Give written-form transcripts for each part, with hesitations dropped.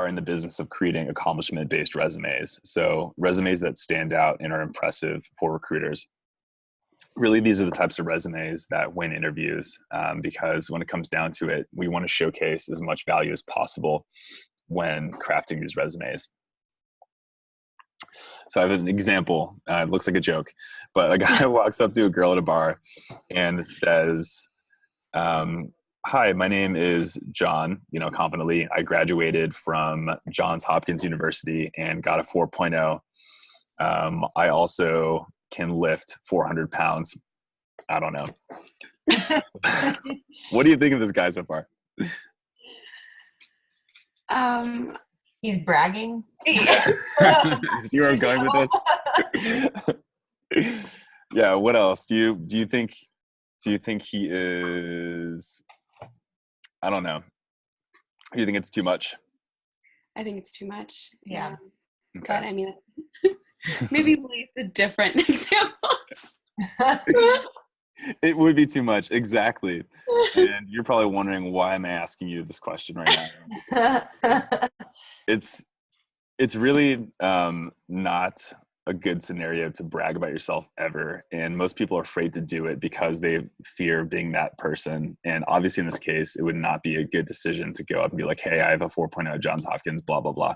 are in the business of creating accomplishment-based resumes. So resumes that stand out and are impressive for recruiters. Really, these are the types of resumes that win interviews, because when it comes down to it, we want to showcase as much value as possible when crafting these resumes. So I have an example. It looks like a joke, but a guy walks up to a girl at a bar and says, hi, my name is John, confidently. I graduated from Johns Hopkins University and got a 4.0. I also can lift 400 pounds. I don't know. What do you think of this guy so far? He's bragging. See where I'm going with this? Yeah. What else do you think he is? I don't know. Do you think it's too much? I think it's too much. Yeah. Okay. But I mean, maybe Lee's a different example. It would be too much. Exactly. And you're probably wondering, why am I asking you this question right now? It's really not a good scenario to brag about yourself ever. And most people are afraid to do it because they fear being that person. And obviously in this case, it would not be a good decision to go up and be like, hey, I have a 4.0 Johns Hopkins, blah, blah, blah.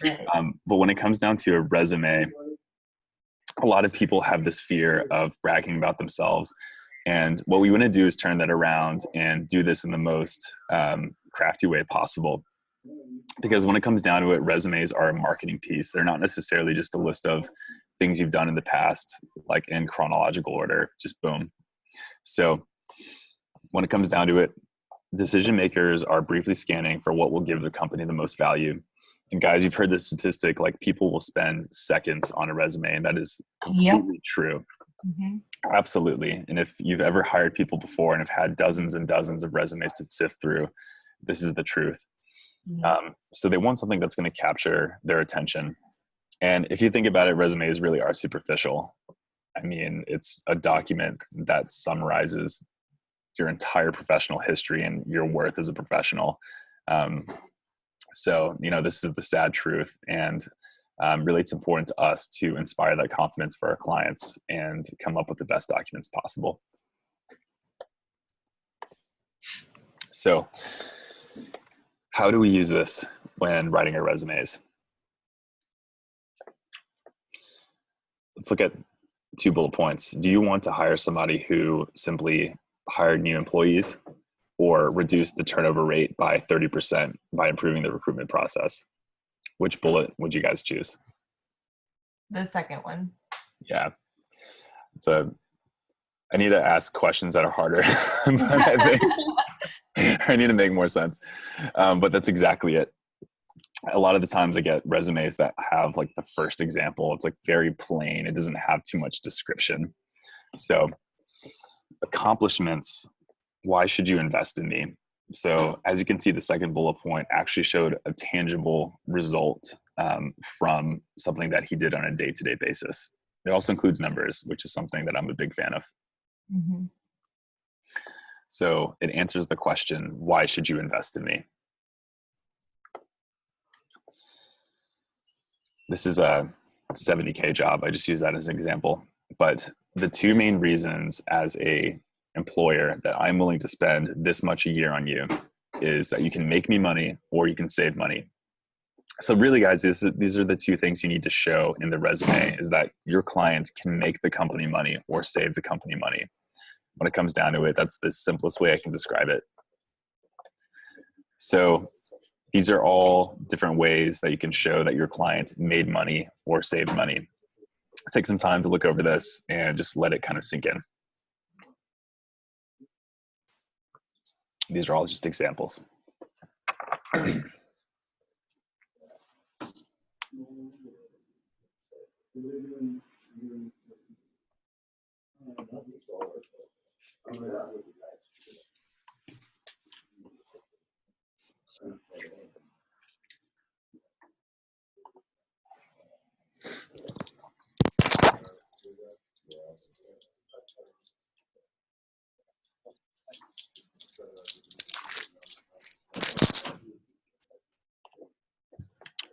Right. But when it comes down to a resume, a lot of people have this fear of bragging about themselves. And what we want to do is turn that around and do this in the most crafty way possible. Because when it comes down to it, resumes are a marketing piece. They're not necessarily just a list of things you've done in the past, like in chronological order, just boom. So when it comes down to it, decision makers are briefly scanning for what will give the company the most value. And guys, you've heard this statistic, like people will spend seconds on a resume, and that is completely true. Mm-hmm. Absolutely. And if you've ever hired people before and have had dozens and dozens of resumes to sift through, this is the truth. So they want something that's going to capture their attention. And if you think about it, resumes really are superficial. I mean, it's a document that summarizes your entire professional history and your worth as a professional. So, this is the sad truth. And really, it's important to us to inspire that confidence for our clients and come up with the best documents possible. So, how do we use this when writing our resumes? Let's look at 2 bullet points. Do you want to hire somebody who simply hired new employees, or reduce the turnover rate by 30% by improving the recruitment process? Which bullet would you guys choose? The second one. Yeah. I need to ask questions that are harder, but I think I need to make more sense. But that's exactly it. A lot of the times I get resumes that have like the first example. It's like very plain. It doesn't have too much description. So accomplishments, why should you invest in me? So as you can see, the second bullet point actually showed a tangible result from something that he did on a day-to-day basis. It also includes numbers, which is something that I'm a big fan of. Mm-hmm. So it answers the question, why should you invest in me? This is a $70K job. I just use that as an example. But the 2 main reasons as a employer that I'm willing to spend this much a year on you is that you can make me money or you can save money. So really, guys, these are the 2 things you need to show in the resume, is that your client can make the company money or save the company money. When it comes down to it, that's the simplest way I can describe it. So these are all different ways that you can show that your client made money or saved money. Take some time to look over this and just let it kind of sink in. These are all just examples.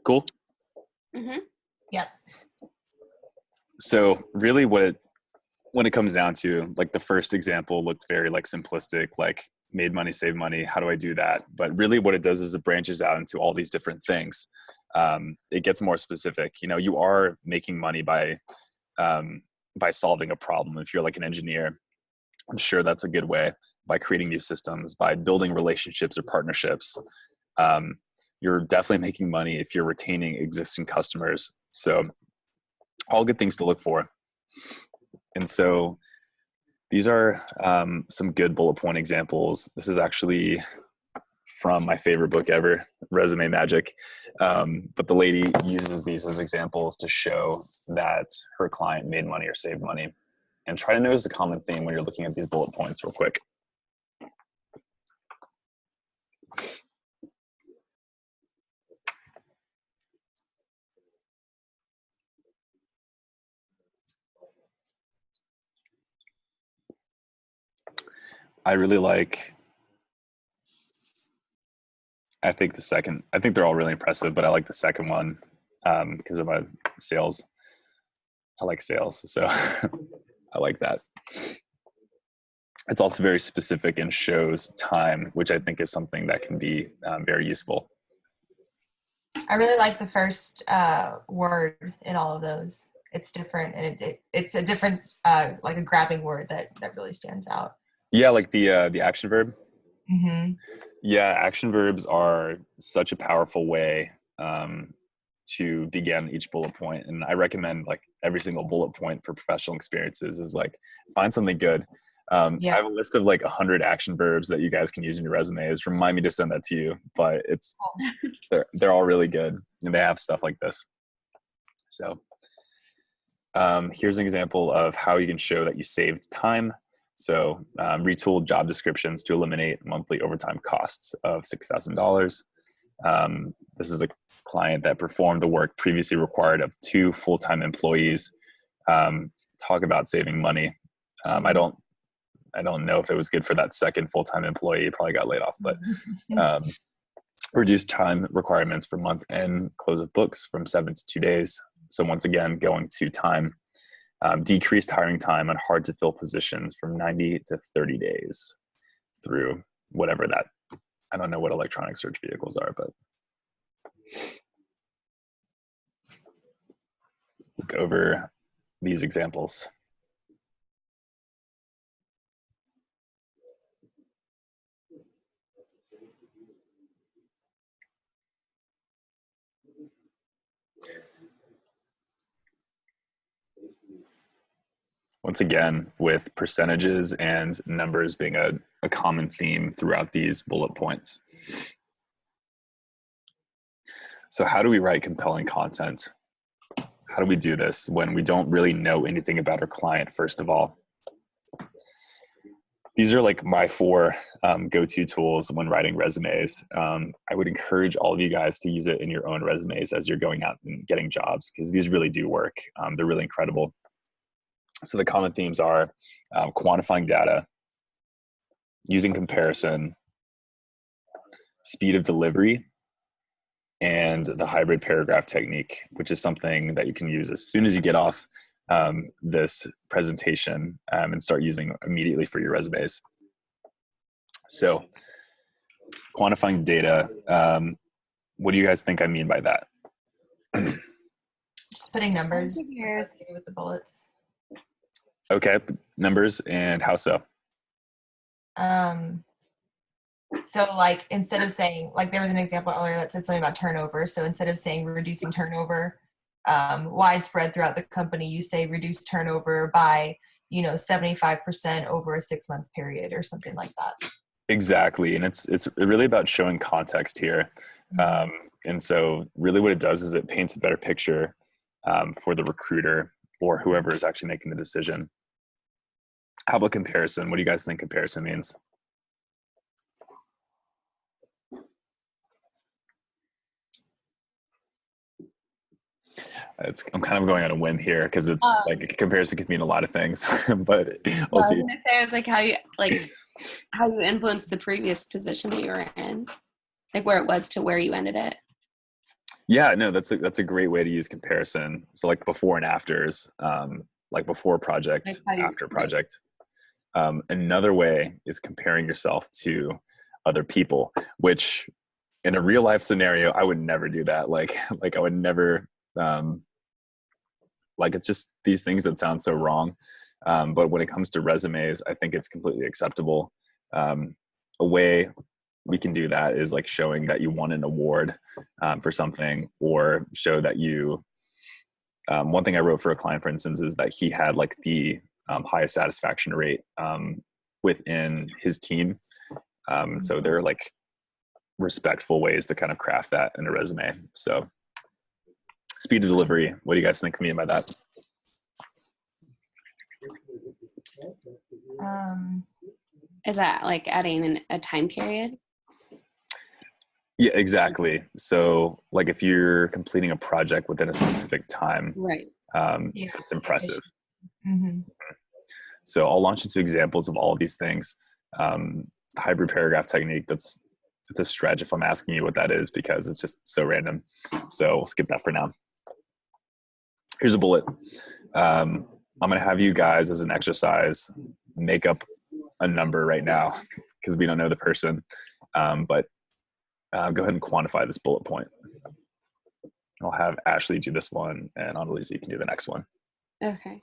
Cool. Mm-hmm. Yep. So really when it comes down to, like, the first example looked very like simplistic, like made money, save money. How do I do that? But really what it does is it branches out into all these different things. It gets more specific. You know, you are making money by solving a problem. If you're like an engineer, I'm sure that's a good way, by creating new systems, by building relationships or partnerships. You're definitely making money if you're retaining existing customers. So all good things to look for. And so these are some good bullet point examples. This is actually from my favorite book ever, Resume Magic. But the lady uses these as examples to show that her client made money or saved money. And try to notice the common theme when you're looking at these bullet points real quick. I really like, I think they're all really impressive, but I like the second one because of my sales. I like sales, so I like that. It's also very specific and shows time, which I think is something that can be very useful. I really like the first word in all of those. It's different, and it's a different, like a grabbing word that really stands out. Yeah, like the action verb. Mm-hmm. Yeah, action verbs are such a powerful way to begin each bullet point, and I recommend, like, every single bullet point for professional experiences is like, find something good. I have a list of like 100 action verbs that you guys can use in your resumes. Remind me to send that to you, but they're all really good, and they have stuff like this. So here's an example of how you can show that you saved time. So retooled job descriptions to eliminate monthly overtime costs of $6,000. This is a client that performed the work previously required of 2 full-time employees. Talk about saving money. I don't know if it was good for that second full-time employee. He probably got laid off, but reduced time requirements for month end close of books from 7 to 2 days. So once again, going to time. Decreased hiring time on hard to fill positions from 90 to 30 days through whatever that, I don't know what electronic search vehicles are, but look over these examples. Once again, with percentages and numbers being a common theme throughout these bullet points. So how do we write compelling content? How do we do this when we don't really know anything about our client, first of all? These are like my 4 go-to tools when writing resumes. I would encourage all of you guys to use it in your own resumes as you're going out and getting jobs, because these really do work. They're really incredible. So the common themes are quantifying data, using comparison, speed of delivery, and the hybrid paragraph technique, which is something that you can use as soon as you get off this presentation and start using immediately for your resumes. So quantifying data, what do you guys think I mean by that? Just putting numbers associated with the bullets. Okay, numbers, and how so? So like, instead of saying, like, there was an example earlier that said something about turnover. So instead of saying reducing turnover widespread throughout the company, you say reduce turnover by 75% over a 6-month period or something like that. Exactly, and it's really about showing context here. And so really what it does is it paints a better picture for the recruiter or whoever is actually making the decision. How about comparison? What do you guys think comparison means? I'm kind of going on a whim here because it's like a comparison can mean a lot of things, but we'll see. I was gonna say, it's like how you influenced the previous position that you were in, like where it was to where you ended it. Yeah, no, that's a great way to use comparison. So like before and afters, like before Like project, how you, after right. project. Another way is comparing yourself to other people, which in a real life scenario, I would never do that. Like I would never, um, like it's just these things that sound so wrong. But when it comes to resumes, I think it's completely acceptable. A way we can do that is like showing that you won an award for something, or show that you. One thing I wrote for a client, for instance, is that he had like the highest satisfaction rate within his team. So there are like respectful ways to kind of craft that in a resume. So speed of delivery. What do you guys think I mean by that? Is that like adding a time period? Yeah, exactly. So like if you're completing a project within a specific time, Right. Yeah. that's impressive. Mm-hmm. So I'll launch into examples of all of these things. Hybrid paragraph technique, it's a stretch if I'm asking you what that is, because it's just so random. So we'll skip that for now. Here's a bullet. I'm going to have you guys, as an exercise, make up a number right now, because we don't know the person. But go ahead and quantify this bullet point. I'll have Ashley do this one, and Annalisa, you can do the next one. Okay.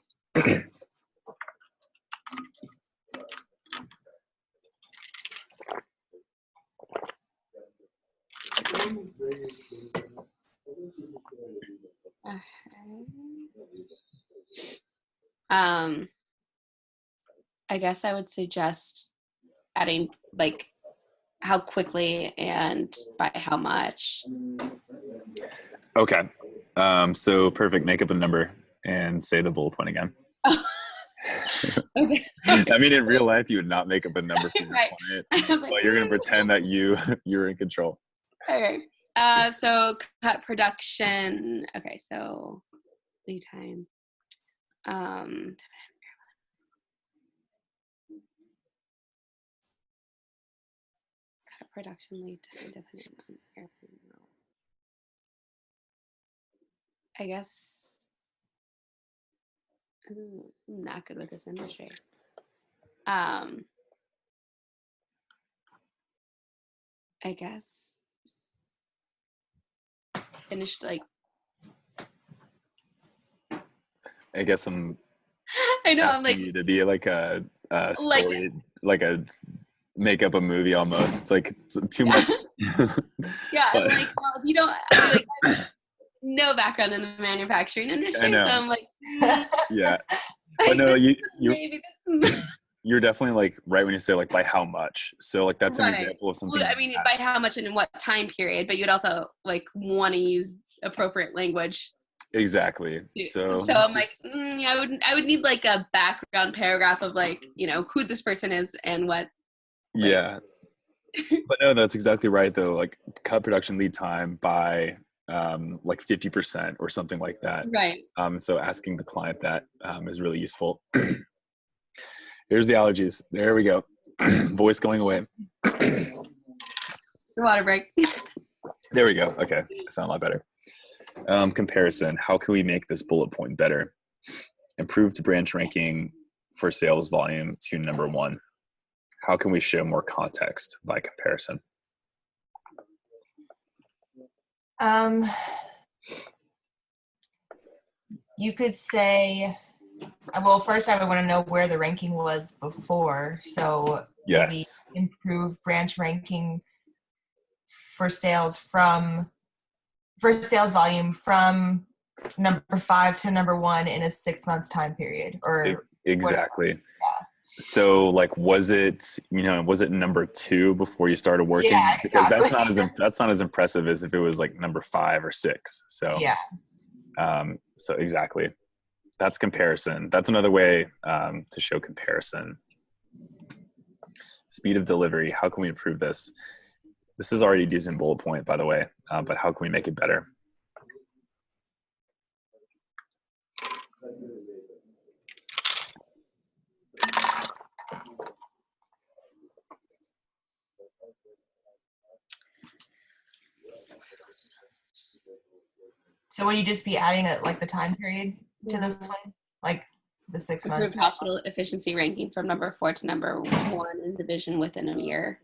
I guess I would suggest adding like how quickly and by how much. Okay. So perfect. Make up a number and say the bullet point again. Oh. Okay. I mean, in real life, you would not make up a number for your Right. client, Like, but you're going to pretend that you're in control. Okay. So cut production. Okay. So lead time. Cut production lead time depending on airplane mode. I guess I'm not good with this industry. I guess finished like. I guess I'm I know. I'm asking like you to be like a like story, like a make up a movie almost. It's like it's too yeah. much. Yeah. I'm But like, well, you don't like I have no background in the manufacturing I industry, so know. I'm like, Yeah. But like no, this you maybe this. you're definitely like right when you say like by how much. So like that's an Right. example of something Well, I you mean, by ask. how much and in what time period, but you'd also like want to use appropriate language. Exactly. So I'm like, yeah, I would need like a background paragraph of like, who this person is and what. Like, yeah. But no, that's exactly right though. Like cut production lead time by like 50% or something like that. right. So asking the client that is really useful. Here's the allergies. There we go. Voice going away. The water break. There we go. Okay. I sound a lot better. Comparison. How can we make this bullet point better? Improved branch ranking for sales volume to number one. How can we show more context by comparison? You could say, well, first I would want to know where the ranking was before. So maybe Yes. improve branch ranking for sales volume from number 5 to number 1 in a 6 months time period, or Exactly. whatever. Yeah. So like, was it number 2 before you started working? Yeah, Because exactly. that's not as impressive as if it was like number 5 or 6. So Yeah. So exactly, that's comparison. That's another way to show comparison. Speed of delivery. How can we improve this? This is already a decent bullet point, by the way, but how can we make it better? So would you just be adding like the time period to this one? Like the 6 months? Improved hospital efficiency ranking from number 4 to number 1 in division within a year.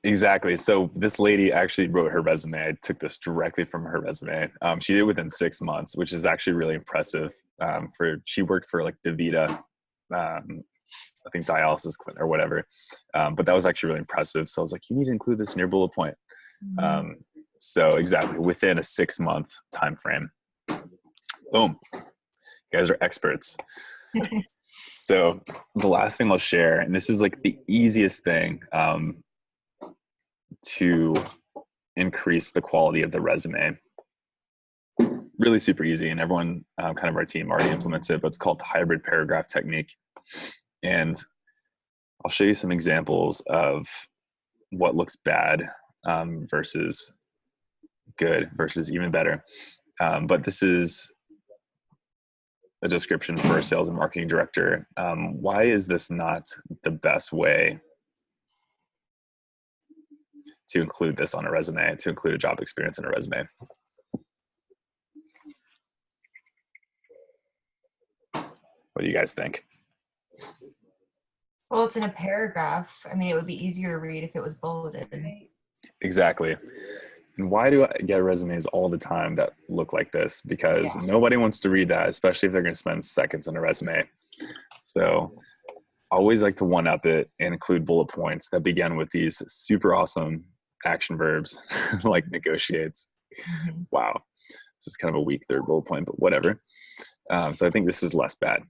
Exactly. So this lady actually wrote her resume. I took this directly from her resume. She did it within 6 months, which is actually really impressive. She worked for like DaVita, I think dialysis clinic or whatever. But that was actually really impressive. So I was like, you need to include this in your bullet point. So exactly within a 6 month time frame. Boom. You guys are experts. So the last thing I'll share, and this is like the easiest thing to increase the quality of the resume. Really super easy, and everyone kind of our team already implements it, but it's called the hybrid paragraph technique. And I'll show you some examples of what looks bad versus good versus even better. But this is a description for a sales and marketing director. Why is this not the best way to include this on a resume, to include a job experience in a resume? What do you guys think? Well, it's in a paragraph. I mean, it would be easier to read if it was bulleted. Exactly. And why do I get resumes all the time that look like this? Because nobody wants to read that, especially if they're going to spend seconds on a resume. So I always like to one-up it and include bullet points that begin with these super awesome action verbs like negotiates. Wow. This is kind of a weak third bullet point, but whatever. So I think this is less bad.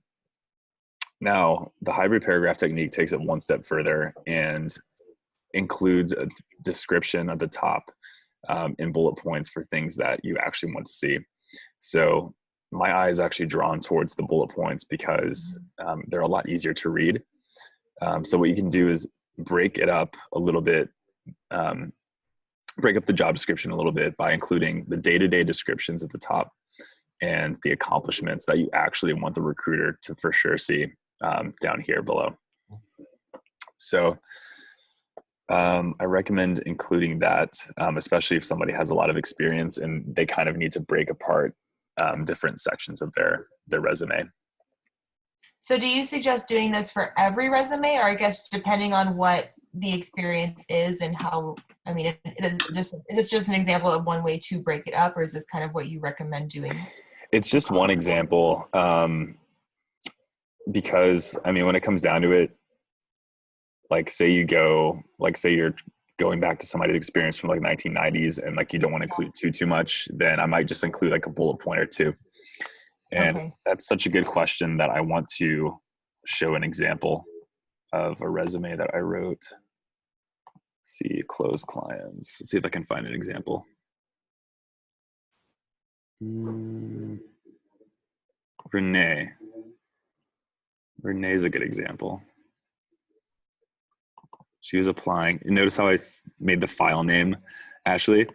Now, the hybrid paragraph technique takes it one step further and includes a description at the top in bullet points for things that you actually want to see. So my eye is actually drawn towards the bullet points because they're a lot easier to read. So what you can do is break it up a little bit, break up the job description a little bit by including the day-to-day descriptions at the top and the accomplishments that you actually want the recruiter to for sure see down here below. So I recommend including that, especially if somebody has a lot of experience and they kind of need to break apart different sections of their resume. So do you suggest doing this for every resume, or I guess depending on what the experience is and how, I mean, is this just an example of one way to break it up, or is this kind of what you recommend doing? It's just one example because, I mean, when it comes down to it, like say you're going back to somebody's experience from like 1990s and like you don't want to include too much, then I might just include like a bullet point or two. And that's such a good question that I want to show an example of a resume that I wrote. Let's see, close clients. Let's see if I can find an example. Renee's a good example. She was applying. Notice how I made the file name, Ashley.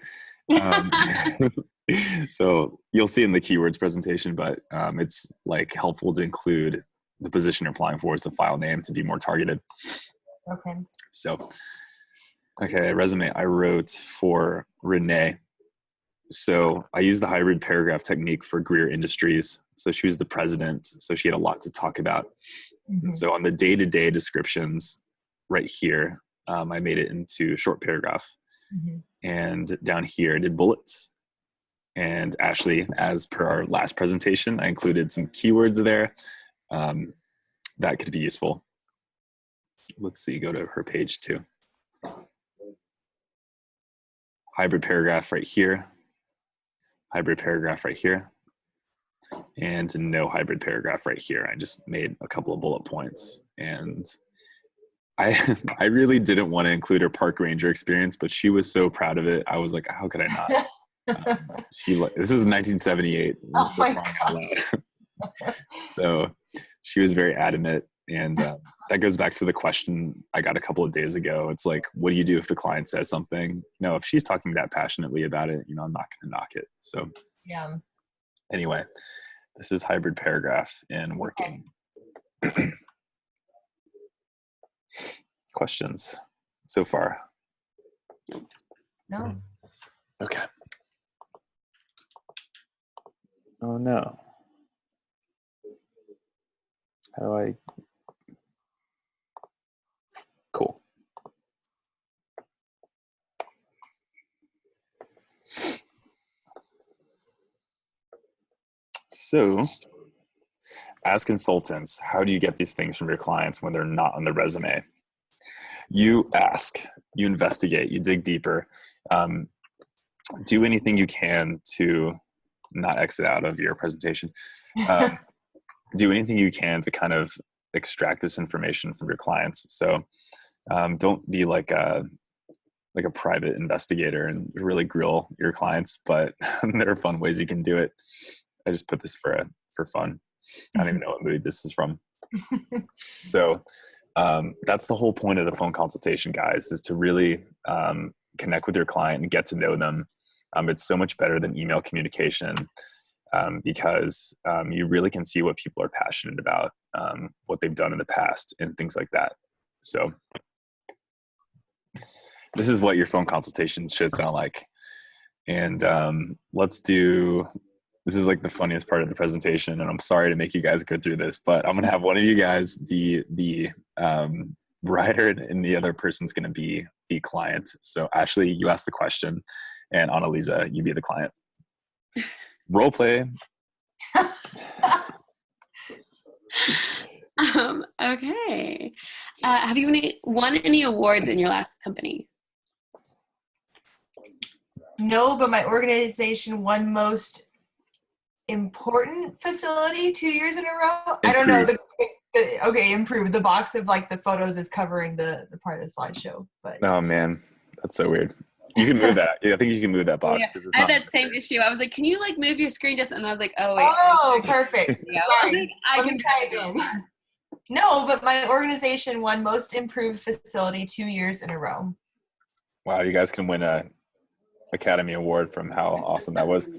So you'll see in the keywords presentation, but it's like helpful to include the position you're applying for as the file name to be more targeted. Okay. So, okay, resume I wrote for Renee. So I used the hybrid paragraph technique for Greer Industries. So she was the president, so she had a lot to talk about. And so on the day-to-day descriptions right here, I made it into a short paragraph. And down here I did bullets. And Ashley, as per our last presentation, I included some keywords there that could be useful. Let's see, go to her page 2. Hybrid paragraph right here. Hybrid paragraph right here. And no hybrid paragraph right here. I just made a couple of bullet points. And I really didn't want to include her park ranger experience, but she was so proud of it. I was like, how could I not? This is 1978. Oh my God. So she was very adamant. And that goes back to the question I got a couple of days ago. It's like, what do you do if the client says something? No, if she's talking that passionately about it, I'm not going to knock it. So yeah. Anyway, this is hybrid paragraph in working. Okay. Questions so far? No. Okay. Oh no. How do I? Cool. So, as consultants, how do you get these things from your clients when they're not on the resume? You ask, you investigate, you dig deeper, do anything you can to not exit out of your presentation. Do anything you can to kind of extract this information from your clients. So don't be like a private investigator and really grill your clients, but there are fun ways you can do it. I just put this for fun. I don't even know what movie this is from. So that's the whole point of the phone consultation, guys, is to really connect with your client and get to know them. It's so much better than email communication because you really can see what people are passionate about, what they've done in the past and things like that. So this is what your phone consultation should sound like. And this is like the funniest part of the presentation, and I'm sorry to make you guys go through this, but I'm going to have one of you guys be the writer and the other person's going to be the client. So Ashley, you ask the question, and Annalisa, you be the client. Role play. Okay. Have you won any awards in your last company? No, but my organization won most important facility 2 years in a row. I don't know. Okay, improved. The box of like the photos is covering the part of the slideshow. But Oh man, that's so weird. You can move that. Yeah, I think you can move that box. Yeah. I had that same issue. I was like, can you like move your screen just? And I was like, oh wait. Oh, perfect. Yeah. Sorry. Let me try again. No, but my organization won most improved facility 2 years in a row. Wow, you guys can win a Academy Award from how awesome that was.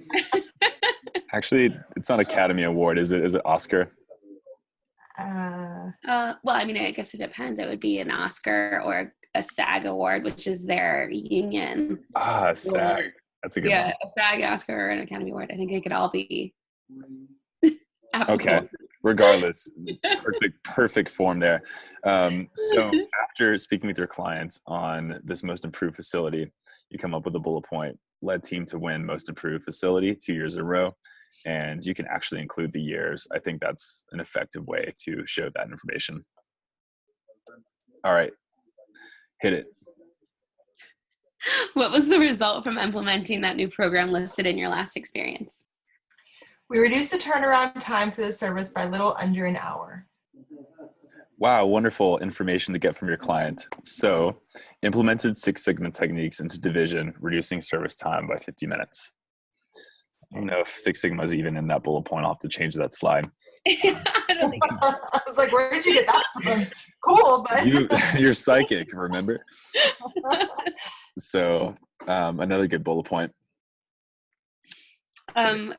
Actually, it's not Academy Award, is it? Is it Oscar? Well, I mean, I guess it depends. It would be an Oscar or a SAG award, which is their union. SAG. That's a good one. Yeah, a SAG, Oscar, or an Academy Award. I think it could all be. Okay. Regardless, perfect form there. So after speaking with your clients on this most improved facility, you come up with a bullet point: led team to win most improved facility 2 years in a row. And you can actually include the years. I think that's an effective way to show that information. All right, hit it. What was the result from implementing that new program listed in your last experience? We reduced the turnaround time for the service by a little under an hour. Wow, wonderful information to get from your client. So, implemented Six Sigma techniques into division, reducing service time by 50 minutes. I don't know if Six Sigma is even in that bullet point. I'll have to change that slide. I don't think I was like, where did you get that from? Cool, but you're psychic, remember? So, another good bullet point.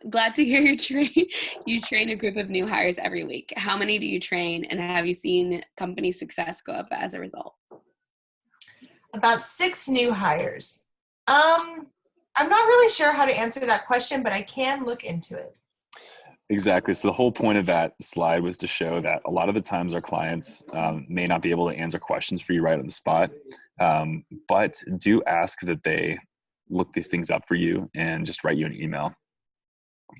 Glad to hear you train a group of new hires every week. How many do you train, and have you seen company success go up as a result? About 6 new hires. I'm not really sure how to answer that question, but I can look into it. Exactly. So the whole point of that slide was to show that a lot of the times our clients may not be able to answer questions for you right on the spot, but do ask that they look these things up for you and just write you an email.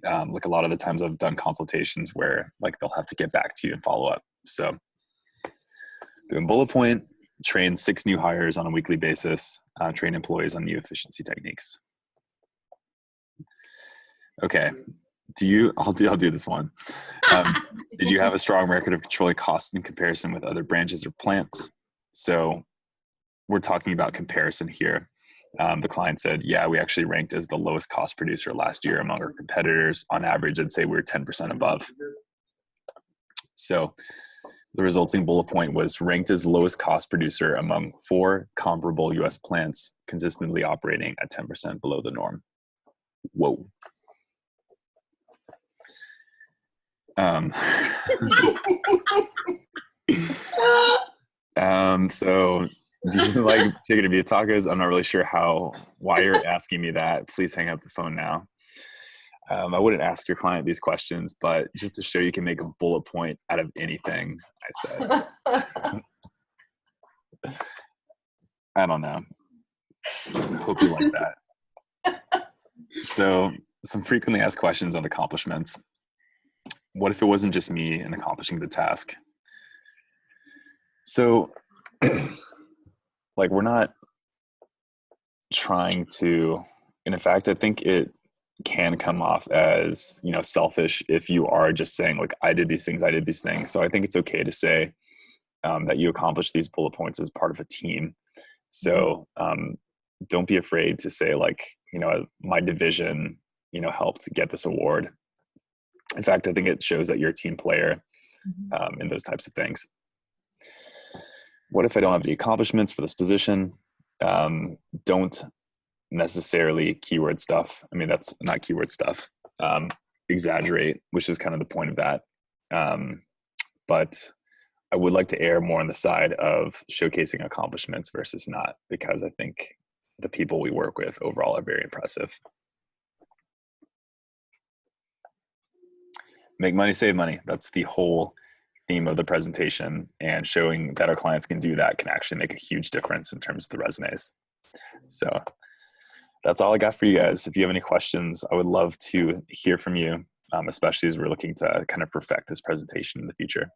Like a lot of the times I've done consultations where like they'll have to get back to you and follow up. So doing bullet point, train 6 new hires on a weekly basis, train employees on new efficiency techniques. Okay. I'll do this one. Did you have a strong record of controlling costs in comparison with other branches or plants? So we're talking about comparison here. The client said, yeah, we actually ranked as the lowest cost producer last year among our competitors. On average, I'd say we were 10% above. So the resulting bullet point was ranked as lowest cost producer among 4 comparable U.S. plants, consistently operating at 10% below the norm. Whoa. So do you like chicken and beef tacos? I'm not really sure why you're asking me that. Please hang up the phone now. I wouldn't ask your client these questions, but just to show you can make a bullet point out of anything, I said. I don't know. Hope you like that. So, some frequently asked questions on accomplishments. What if it wasn't just me in accomplishing the task? So, like, we're not trying to, and in fact, I think it can come off as, selfish if you are just saying, like, I did these things. So I think it's okay to say that you accomplished these bullet points as part of a team. So don't be afraid to say, like, my division, helped get this award. In fact, I think it shows that you're a team player in those types of things. What if I don't have the accomplishments for this position? Don't necessarily keyword stuff. I mean, that's not keyword stuff. Exaggerate, which is kind of the point of that. But I would like to err more on the side of showcasing accomplishments versus not, because I think the people we work with overall are very impressive. Make money, save money. That's the whole theme of the presentation, and showing that our clients can do that can actually make a huge difference in terms of the resumes. So that's all I got for you guys. If you have any questions, I would love to hear from you, especially as we're looking to kind of perfect this presentation in the future.